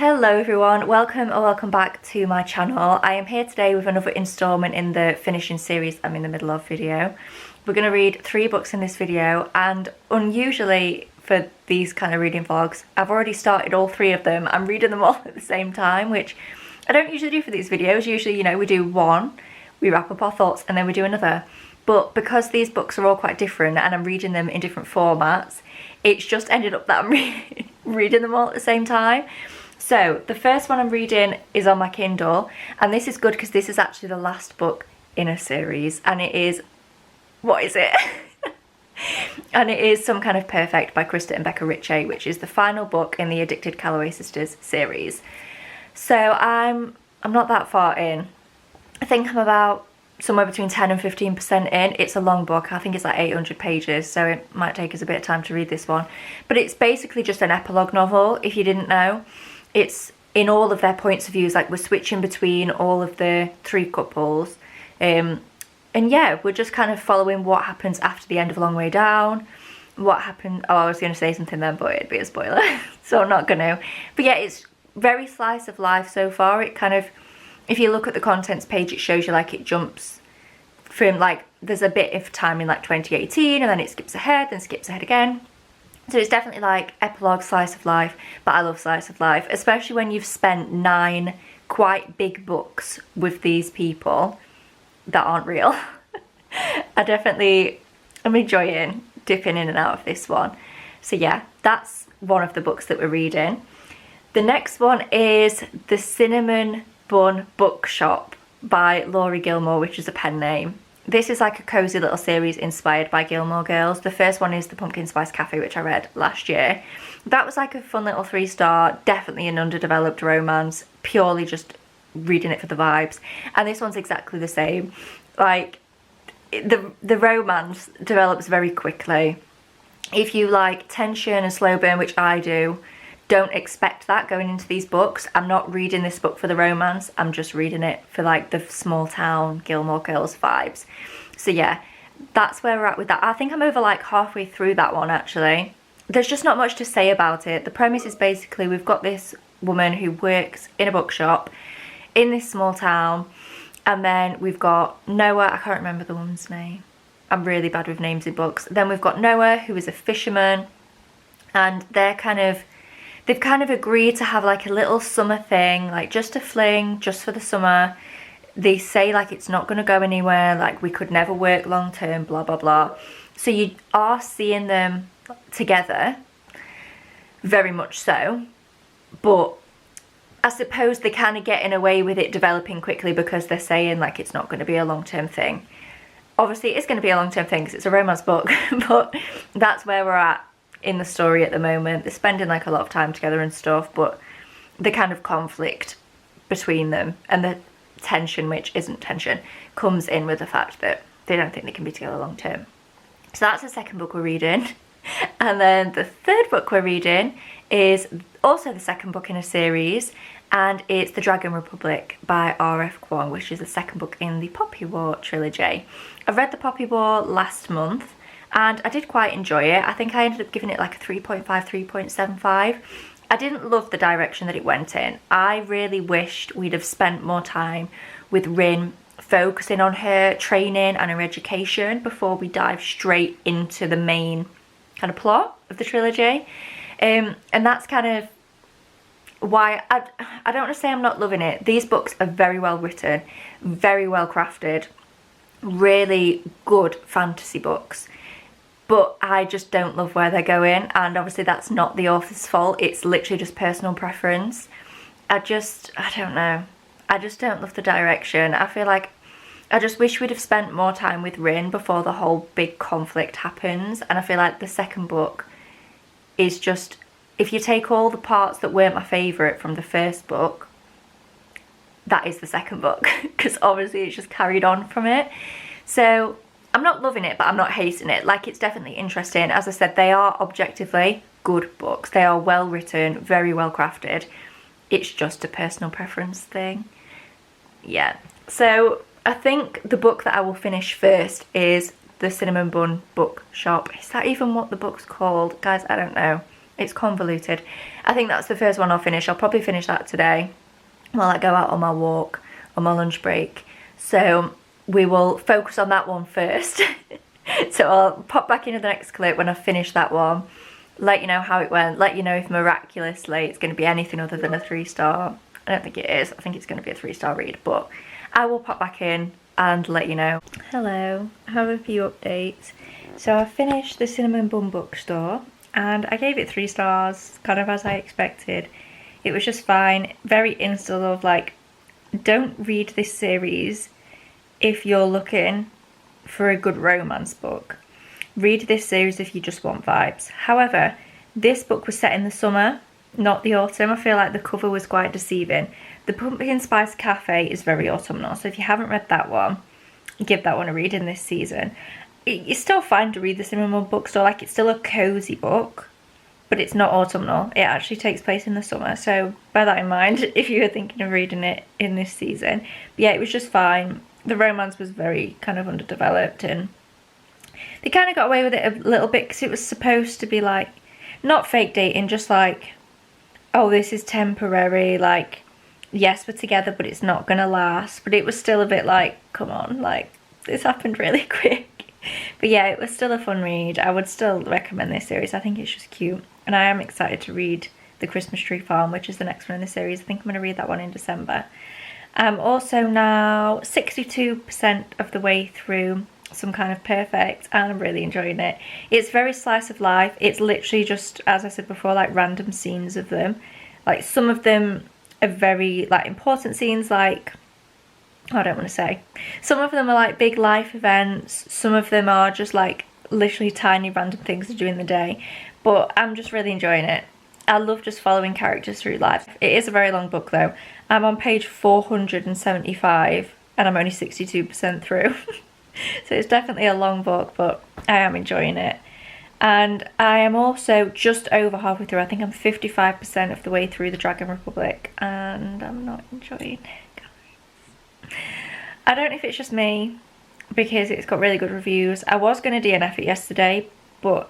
Hello everyone, welcome or welcome back to my channel. I am here today with another instalment in the finishing series I'm in the middle of video. We're going to read 3 books in this video, and unusually for these kind of reading vlogs, I've already started all 3 of them. I'm reading them all at the same time, which I don't usually do for these videos. Usually, you know, we do one, we wrap up our thoughts, and then we do another. But because these books are all quite different and I'm reading them in different formats, it's just ended up that I'm reading them all at the same time. So the first one I'm reading is on my Kindle, and this is good because this is actually the last book in a series, and it is, what is it? And it is Some Kind of Perfect by Krista and Becca Ritchie, which is the final book in the Addicted Calloway Sisters series. So I'm not that far in. I think I'm about somewhere between 10 and 15% in. It's a long book. I think it's like 800 pages, so it might take us a bit of time to read this one. But it's basically just an epilogue novel, if you didn't know. It's in all of their points of views, like we're switching between all of the 3 couples. And yeah, we're just kind of following what happens after the end of A Long Way Down. What happened, oh, I was going to say something then, but it'd be a spoiler, so I'm not going to. But yeah, it's very slice of life so far. It kind of, if you look at the contents page, it shows you like it jumps from like, there's a bit of time in like 2018, and then it skips ahead, then skips ahead again. So it's definitely like epilogue slice of life, but I love slice of life, especially when you've spent 9 quite big books with these people that aren't real. I'm enjoying dipping in and out of this one. So yeah, that's one of the books that we're reading. The next one is The Cinnamon Bun Bookshop by Laurie Gilmore, which is a pen name. This is like a cozy little series inspired by Gilmore Girls. The first one is The Pumpkin Spice Cafe, which I read last year. That was like a fun little 3-star, definitely an underdeveloped romance, purely just reading it for the vibes. And this one's exactly the same. Like, the romance develops very quickly. If you like tension and slow burn, which I do, don't expect that going into these books. I'm not reading this book for the romance, I'm just reading it for like the small town Gilmore Girls vibes. So yeah, that's where we're at with that. I think I'm over like halfway through that one actually. There's just not much to say about it. The premise is basically we've got this woman who works in a bookshop in this small town, and then we've got Noah, I can't remember the woman's name. I'm really bad with names in books. Then we've got Noah, who is a fisherman, and they've kind of agreed to have like a little summer thing, like just a fling, just for the summer. They say like it's not going to go anywhere, like we could never work long term, blah, blah, blah. So you are seeing them together, very much so. But I suppose they're kind of getting away with it developing quickly because they're saying like it's not going to be a long term thing. Obviously it's going to be a long term thing because it's a romance book, but that's where we're at in the story at the moment. They're spending like a lot of time together and stuff, but the kind of conflict between them and the tension, which isn't tension, comes in with the fact that they don't think they can be together long term. So that's the second book we're reading. And then the third book we're reading is also the second book in a series, and it's The Dragon Republic by R.F. Kuang, which is the second book in the Poppy War trilogy. I read the Poppy War last month, and I did quite enjoy it. I think I ended up giving it like a 3.5, 3.75. I didn't love the direction that it went in. I really wished we'd have spent more time with Rin, focusing on her training and her education before we dive straight into the main kind of plot of the trilogy. And that's kind of why I don't want to say I'm not loving it. These books are very well written, very well crafted, really good fantasy books. But I just don't love where they're going, and obviously that's not the author's fault. It's literally just personal preference. I don't know. I just don't love the direction. I feel like I just wish we'd have spent more time with Rin before the whole big conflict happens. And I feel like the second book is just, if you take all the parts that weren't my favourite from the first book, that is the second book, because obviously it's just carried on from it. So I'm not loving it, but I'm not hating it. Like, it's definitely interesting. As I said, they are objectively good books. They are well written, very well crafted. It's just a personal preference thing. Yeah. So I think the book that I will finish first is The Cinnamon Bun Bookshop. Is that even what the book's called? Guys, I don't know. It's convoluted. I think that's the first one I'll finish. I'll probably finish that today while I go out on my walk, on my lunch break. So we will focus on that one first. So I'll pop back into the next clip when I've finished that one, let you know how it went, let you know if miraculously it's going to be anything other than a 3-star. I don't think it is. I think it's going to be a 3-star read, but I will pop back in and let you know. Hello, I have a few updates. So I finished the Cinnamon Bun Bookstore and I gave it 3 stars, kind of as I expected. It was just fine. Very insta love, like, don't read this series if you're looking for a good romance book. Read this series if you just want vibes. However, this book was set in the summer, not the autumn. I feel like the cover was quite deceiving. The Pumpkin Spice Cafe is very autumnal, so if you haven't read that one, give that one a read in this season. It's still fine to read the Cinnamon Bookstore, like it's still a cozy book, but it's not autumnal. It actually takes place in the summer, so bear that in mind if you were thinking of reading it in this season. But yeah, it was just fine. The romance was very kind of underdeveloped, and they kind of got away with it a little bit because it was supposed to be like, not fake dating, just like, oh, this is temporary, like, yes, we're together, but it's not gonna last. But it was still a bit like, come on, like, this happened really quick. But yeah, it was still a fun read. I would still recommend this series. I think it's just cute. And I am excited to read The Christmas Tree Farm, which is the next one in the series. I think I'm going to read that one in December. I'm also now 62% of the way through Some Kind of Perfect, and I'm really enjoying it. It's very slice of life. It's literally just, as I said before, like random scenes of them. Like some of them are very like important scenes, like, I don't want to say. Some of them are like big life events. Some of them are just like literally tiny random things to do in the day. But I'm just really enjoying it. I love just following characters through life. It is a very long book though. I'm on page 475 and I'm only 62% through. So it's definitely a long book, but I am enjoying it. And I am also just over halfway through. I think I'm 55% of the way through The Dragon Republic, and I'm not enjoying it. I don't know if it's just me, because it's got really good reviews. I was going to DNF it yesterday, but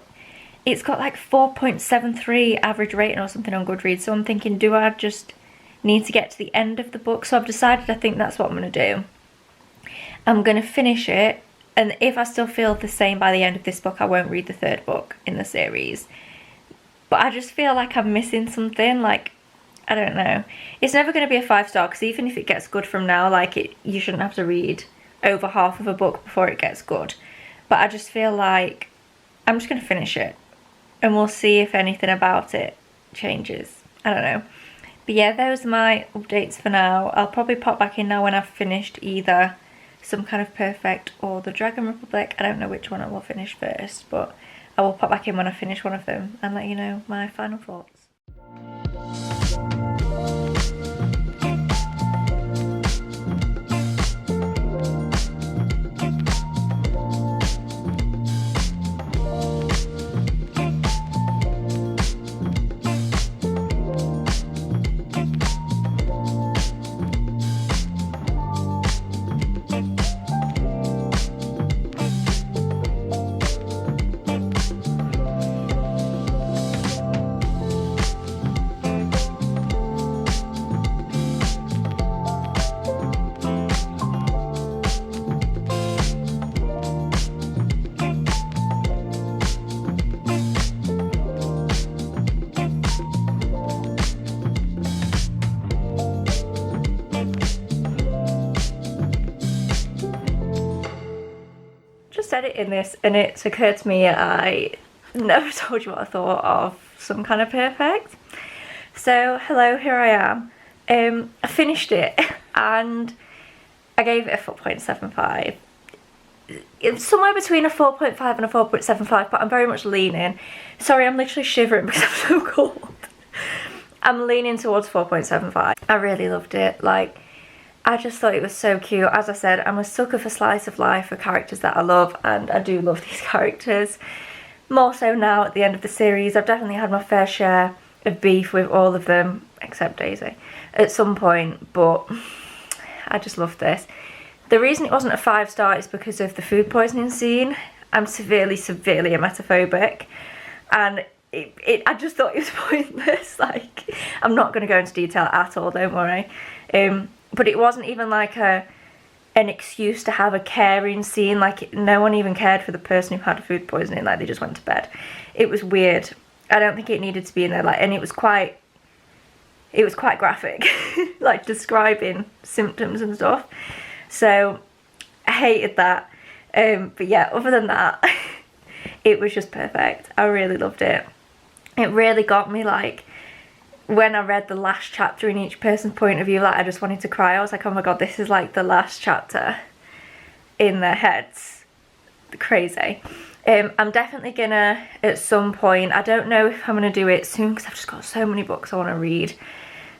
it's got like 4.73 average rating or something on Goodreads, so I'm thinking, do I just need to get to the end of the book? So I've decided I think that's what I'm going to do. I'm going to finish it, and if I still feel the same by the end of this book, I won't read the 3rd book in the series. But I just feel like I'm missing something, like, I don't know. It's never going to be a 5-star, because even if it gets good from now, like, you shouldn't have to read over half of a book before it gets good. But I just feel like I'm just going to finish it, and we'll see if anything about it changes. I don't know. But yeah, those are my updates for now. I'll probably pop back in now when I've finished either Some Kind of Perfect or The Dragon Republic. I don't know which one I will finish first, but I will pop back in when I finish one of them and let you know my final thoughts. Editing this, and it's occurred to me I never told you what I thought of Some Kind of Perfect. So hello, here I am. I finished it and I gave it a 4.75. It's somewhere between a 4.5 and a 4.75, but I'm very much leaning. Sorry, I'm literally shivering because I'm so cold. I'm leaning towards 4.75. I really loved it. Like, I just thought it was so cute. As I said, I'm a sucker for slice of life, for characters that I love, and I do love these characters. More so now at the end of the series. I've definitely had my fair share of beef with all of them, except Daisy, at some point, but I just love this. The reason it wasn't a 5-star is because of the food poisoning scene. I'm severely, severely emetophobic, and I just thought it was pointless. Like, I'm not going to go into detail at all, don't worry. But it wasn't even like an excuse to have a caring scene. Like, no one even cared for the person who had food poisoning. Like, they just went to bed. It was weird. I don't think it needed to be in there. Like, and it was quite graphic, like describing symptoms and stuff. So I hated that. But yeah, other than that, it was just perfect. I really loved it. It really got me, like, when I read the last chapter in each person's point of view, like, I just wanted to cry. I was like, oh my god, this is like the last chapter in their heads. Crazy. I'm definitely gonna, at some point, I don't know if I'm gonna do it soon because I've just got so many books I want to read,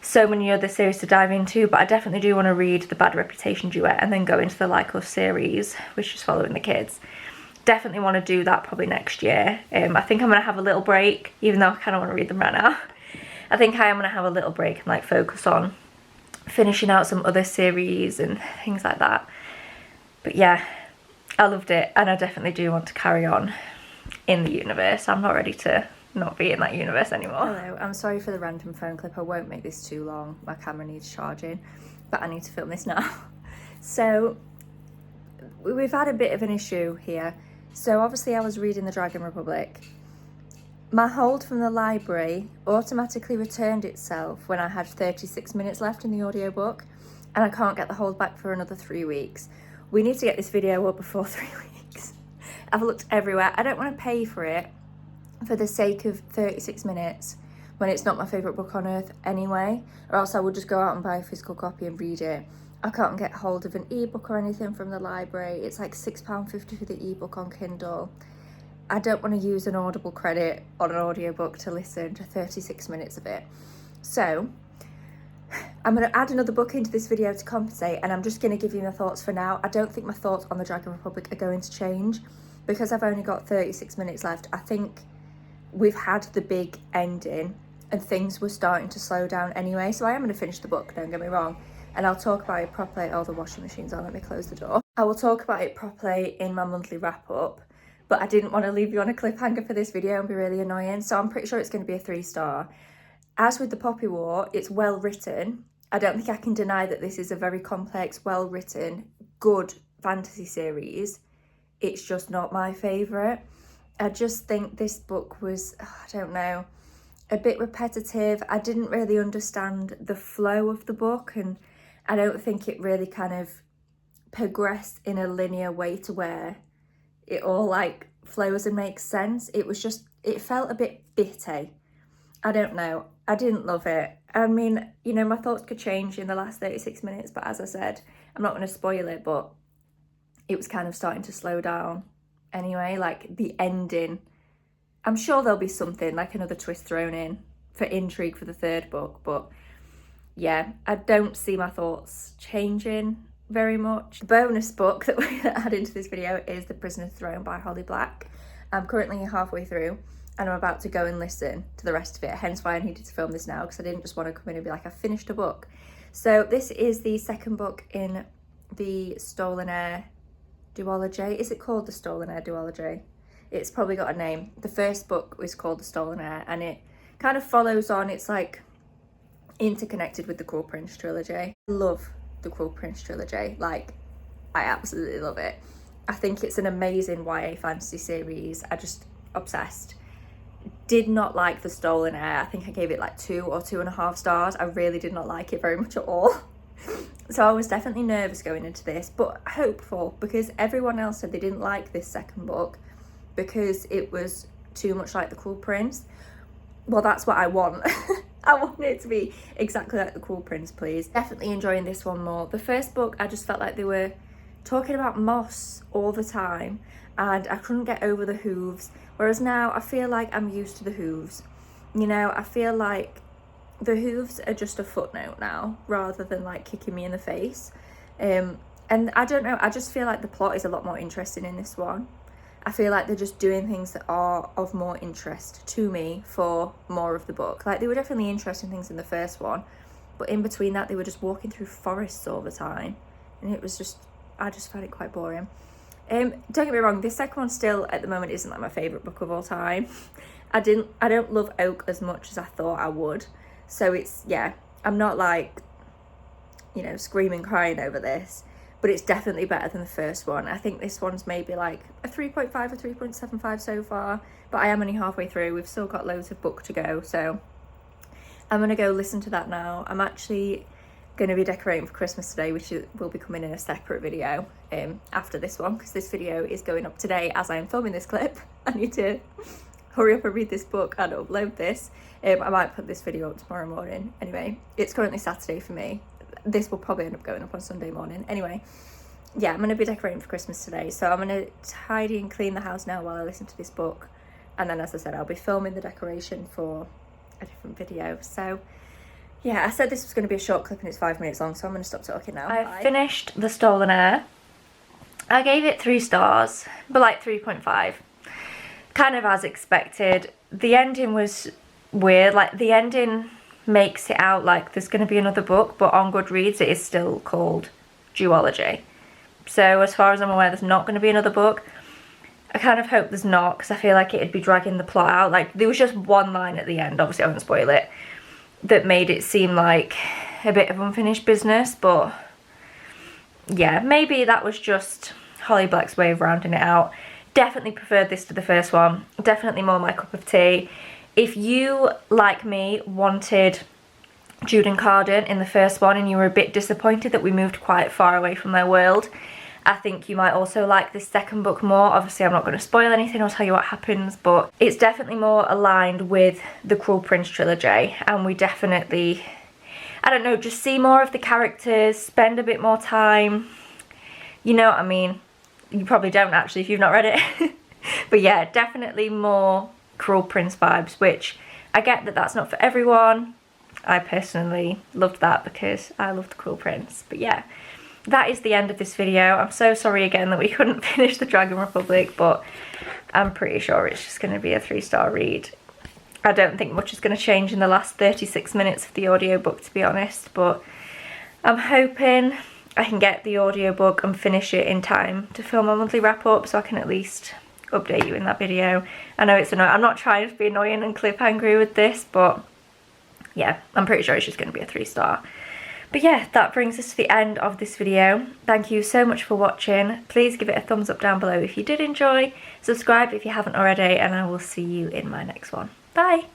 so many other series to dive into, but I definitely do want to read the Bad Reputation duet and then go into the Like Us series, which is following the kids. Definitely want to do that probably next year. I think I'm going to have a little break, even though I kind of want to read them right now. I think I am going to have a little break and like focus on finishing out some other series and things like that. But yeah, I loved it, and I definitely do want to carry on in the universe. I'm not ready to not be in that universe anymore. Hello, I'm sorry for the random phone clip. I won't make this too long. My camera needs charging, but I need to film this now. So we've had a bit of an issue here. So obviously I was reading The Dragon Republic. My hold from the library automatically returned itself when I had 36 minutes left in the audiobook, and I can't get the hold back for another 3 weeks. We need to get this video up before 3 weeks. I've looked everywhere. I don't want to pay for it for the sake of 36 minutes when it's not my favourite book on earth anyway, or else I would just go out and buy a physical copy and read it. I can't get hold of an ebook or anything from the library. It's like £6.50 for the ebook on Kindle. I don't want to use an Audible credit on an audiobook to listen to 36 minutes of it. So I'm going to add another book into this video to compensate, and I'm just going to give you my thoughts for now. I don't think my thoughts on The Dragon Republic are going to change because I've only got 36 minutes left. I think we've had the big ending and things were starting to slow down anyway. So I am going to finish the book, don't get me wrong. And I'll talk about it properly. Oh, the washing machine's on, let me close the door. I will talk about it properly in my monthly wrap up, but I didn't want to leave you on a cliffhanger for this video and be really annoying. So I'm pretty sure it's going to be a 3-star. As with the Poppy War, it's well written. I don't think I can deny that this is a very complex, well written, good fantasy series. It's just not my favourite. I just think this book was, I don't know, a bit repetitive. I didn't really understand the flow of the book, and I don't think it really kind of progressed in a linear way to where it all like flows and makes sense. It was just, it felt a bit bitty. I don't know. I didn't love it. I mean, you know, my thoughts could change in the last 36 minutes, but as I said, I'm not going to spoil it, but it was kind of starting to slow down anyway. Like the ending, I'm sure there'll be something like another twist thrown in for intrigue for the third book, but yeah, I don't see my thoughts changing very much. The bonus book that we're going to add into this video is The Prisoner's Throne by Holly Black. I'm currently halfway through and I'm about to go and listen to the rest of it, hence why I needed to film this now, because I didn't just want to come in and be like, I finished a book. So this is the second book in the Stolen Heir duology. Is it called the Stolen Heir duology? It's probably got a name. The first book was called The Stolen Heir, and it kind of follows on, it's like interconnected with the Cruel Prince trilogy. I love the Cruel Prince trilogy, like I absolutely love it. I think it's an amazing YA fantasy series. I just obsessed. Did not like The Stolen Heir. I think I gave it like 2 or 2.5 stars. I really did not like it very much at all. So I was definitely nervous going into this, but hopeful, because everyone else said they didn't like this second book because it was too much like The Cruel Prince. Well, that's what I want. I want it to be exactly like The Cruel Prince, please. Definitely enjoying this one more. The first book, I just felt like they were talking about moss all the time and I couldn't get over the hooves. Whereas now I feel like I'm used to the hooves. You know, I feel like the hooves are just a footnote now rather than like kicking me in the face. And I don't know, I just feel like the plot is a lot more interesting in this one. I feel like they're just doing things that are of more interest to me for more of the book. Like, they were definitely interesting things in the first one, but in between that, they were just walking through forests all the time. And it was just, I just found it quite boring. Don't get me wrong, this second one still, at the moment, isn't like my favourite book of all time. I don't love Oak as much as I thought I would. So it's, yeah, I'm not like, you know, screaming, crying over this, but it's definitely better than the first one. I think this one's maybe like a 3.5 or 3.75 so far, but I am only halfway through. We've still got loads of book to go, so I'm gonna go listen to that now. I'm actually gonna be decorating for Christmas today, which will be coming in a separate video after this one, because this video is going up today as I am filming this clip. I need to hurry up and read this book and upload this. I might put this video up tomorrow morning. Anyway, it's currently Saturday for me. This will probably end up going up on Sunday morning. Anyway, yeah, I'm going to be decorating for Christmas today. So I'm going to tidy and clean the house now while I listen to this book. And then, as I said, I'll be filming the decoration for a different video. So, yeah, I said this was going to be a short clip and it's 5 minutes long. So I'm going to stop talking now. I finished The Stolen Heir. I gave it 3 stars, but like 3.5. Kind of as expected. The ending was weird. Like, the ending makes it out like there's going to be another book, but on Goodreads it is still called Duology. So as far as I'm aware, there's not going to be another book. I kind of hope there's not, because I feel like it'd be dragging the plot out. Like, there was just one line at the end, obviously I won't spoil it, that made it seem like a bit of unfinished business. But yeah, maybe that was just Holly Black's way of rounding it out. Definitely preferred this to the first one. Definitely more my cup of tea. If you, like me, wanted Jude Carden in the first one and you were a bit disappointed that we moved quite far away from their world, I think you might also like this second book more. Obviously, I'm not going to spoil anything or tell you what happens, but it's definitely more aligned with the Cruel Prince trilogy, and we definitely, I don't know, just see more of the characters, spend a bit more time. You know what I mean? You probably don't actually if you've not read it. But yeah, definitely more Cruel Prince vibes, which I get that that's not for everyone. I personally loved that because I love the Cruel Prince. But yeah, that is the end of this video. I'm so sorry again that we couldn't finish the Dragon Republic, but I'm pretty sure it's just going to be a 3-star read. I don't think much is going to change in the last 36 minutes of the audiobook, to be honest, but I'm hoping I can get the audiobook and finish it in time to film a monthly wrap up, so I can at least update you in that video. I know it's annoying. I'm not trying to be annoying and cliffhanger with this, but yeah, I'm pretty sure it's just going to be a 3-star. But yeah, that brings us to the end of this video. Thank you so much for watching. Please give it a thumbs up down below if you did enjoy. Subscribe if you haven't already, and I will see you in my next one. Bye!